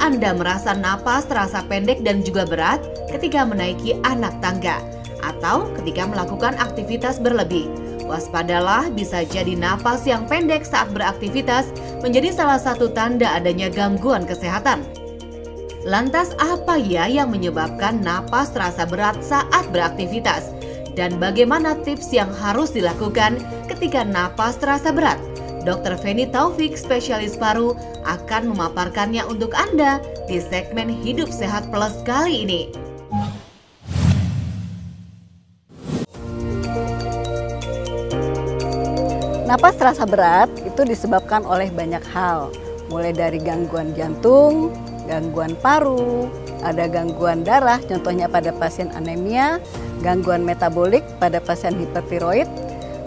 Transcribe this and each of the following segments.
Anda merasa napas terasa pendek dan juga berat ketika menaiki anak tangga atau ketika melakukan aktivitas berlebih, waspadalah, bisa jadi napas yang pendek saat beraktivitas menjadi salah satu tanda adanya gangguan kesehatan. Lantas apa ya yang menyebabkan napas terasa berat saat beraktivitas? Dan bagaimana tips yang harus dilakukan ketika napas terasa berat? Dr. Feni Taufik, spesialis paru, akan memaparkannya untuk Anda di segmen Hidup Sehat Plus kali ini. Napas terasa berat itu disebabkan oleh banyak hal, mulai dari gangguan jantung, gangguan paru, ada gangguan darah, contohnya pada pasien anemia, gangguan metabolik pada pasien hipertiroid,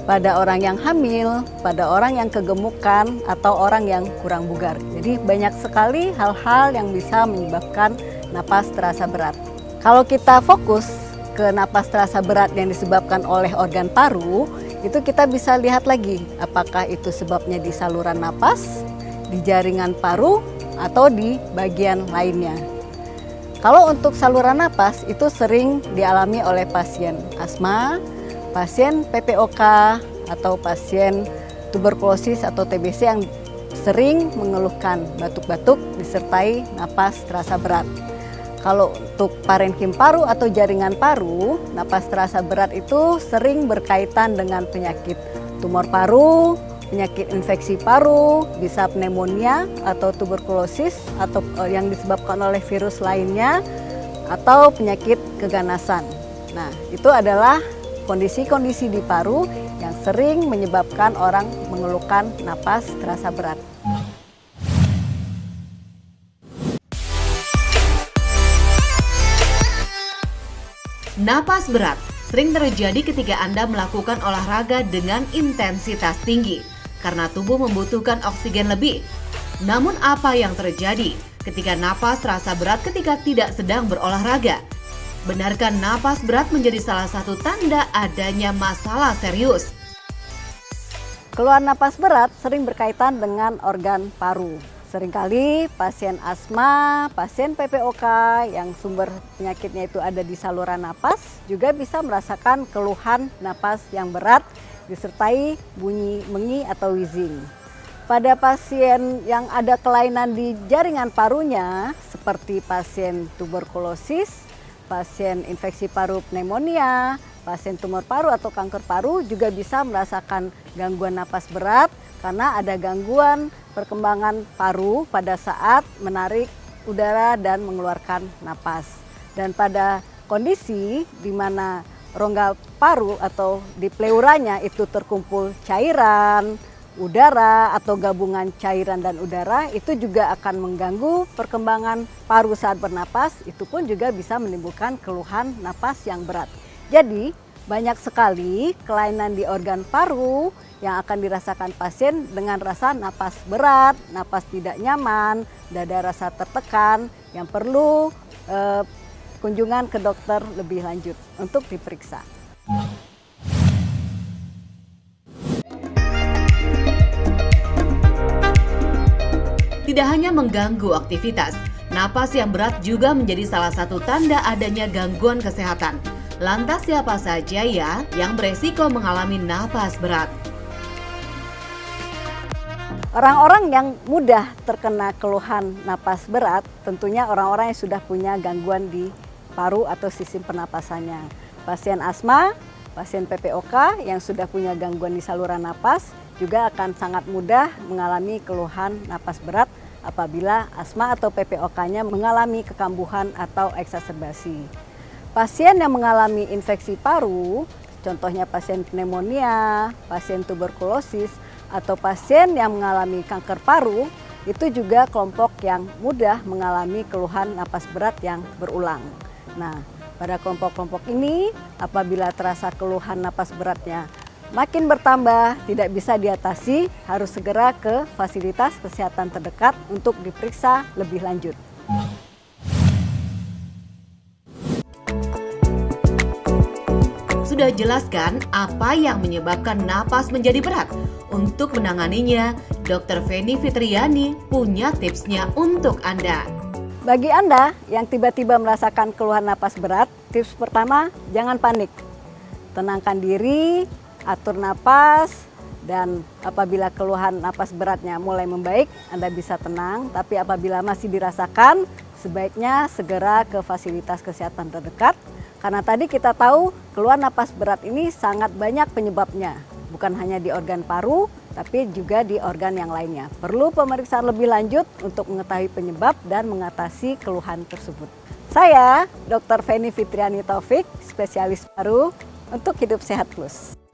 pada orang yang hamil, pada orang yang kegemukan, atau orang yang kurang bugar. Jadi banyak sekali hal-hal yang bisa menyebabkan napas terasa berat. Kalau kita fokus ke napas terasa berat yang disebabkan oleh organ paru, itu kita bisa lihat lagi apakah itu sebabnya di saluran napas, di jaringan paru, atau di bagian lainnya. Kalau untuk saluran napas itu sering dialami oleh pasien asma, pasien PPOK, atau pasien tuberkulosis atau TBC yang sering mengeluhkan batuk-batuk disertai napas terasa berat. Kalau untuk parenkim paru atau jaringan paru, napas terasa berat itu sering berkaitan dengan penyakit tumor paru, penyakit infeksi paru, bisa pneumonia atau tuberkulosis atau yang disebabkan oleh virus lainnya, atau penyakit keganasan. Nah, itu adalah kondisi-kondisi di paru yang sering menyebabkan orang mengeluhkan napas terasa berat. Napas berat sering terjadi ketika Anda melakukan olahraga dengan intensitas tinggi karena tubuh membutuhkan oksigen lebih. Namun apa yang terjadi ketika napas terasa berat ketika tidak sedang berolahraga? Benarkah napas berat menjadi salah satu tanda adanya masalah serius? Keluhan napas berat sering berkaitan dengan organ paru. Seringkali pasien asma, pasien PPOK yang sumber penyakitnya itu ada di saluran napas juga bisa merasakan keluhan napas yang berat disertai bunyi mengi atau wheezing. Pada pasien yang ada kelainan di jaringan parunya seperti pasien tuberkulosis, pasien infeksi paru pneumonia, pasien tumor paru atau kanker paru juga bisa merasakan gangguan napas berat karena ada gangguan perkembangan paru pada saat menarik udara dan mengeluarkan napas. Dan pada kondisi di mana rongga paru atau di pleuranya itu terkumpul cairan, udara atau gabungan cairan dan udara, itu juga akan mengganggu perkembangan paru saat bernapas, itu pun juga bisa menimbulkan keluhan napas yang berat. Jadi banyak sekali kelainan di organ paru yang akan dirasakan pasien dengan rasa napas berat, napas tidak nyaman, dada rasa tertekan, yang perlu kunjungan ke dokter lebih lanjut untuk diperiksa. Tidak hanya mengganggu aktivitas, napas yang berat juga menjadi salah satu tanda adanya gangguan kesehatan. Lantas siapa saja ya yang beresiko mengalami napas berat? Orang-orang yang mudah terkena keluhan napas berat tentunya orang-orang yang sudah punya gangguan di paru atau sistem pernapasannya. Pasien asma, pasien PPOK yang sudah punya gangguan di saluran napas juga akan sangat mudah mengalami keluhan napas berat apabila asma atau PPOK-nya mengalami kekambuhan atau eksaserbasi. Pasien yang mengalami infeksi paru, contohnya pasien pneumonia, pasien tuberkulosis, atau pasien yang mengalami kanker paru, itu juga kelompok yang mudah mengalami keluhan napas berat yang berulang. Nah, pada kelompok-kelompok ini, apabila terasa keluhan napas beratnya makin bertambah, tidak bisa diatasi, harus segera ke fasilitas kesehatan terdekat untuk diperiksa lebih lanjut. Sudah jelaskan apa yang menyebabkan napas menjadi berat? Untuk menanganinya, Dr. Feni Fitriani punya tipsnya untuk Anda. Bagi Anda yang tiba-tiba merasakan keluhan napas berat, tips pertama, jangan panik. Tenangkan diri, atur napas, dan apabila keluhan napas beratnya mulai membaik, Anda bisa tenang. Tapi apabila masih dirasakan, sebaiknya segera ke fasilitas kesehatan terdekat. Karena tadi kita tahu keluhan napas berat ini sangat banyak penyebabnya. Bukan hanya di organ paru, tapi juga di organ yang lainnya. Perlu pemeriksaan lebih lanjut untuk mengetahui penyebab dan mengatasi keluhan tersebut. Saya, Dr. Feni Fitriani Taufik, spesialis paru untuk Hidup Sehat Plus.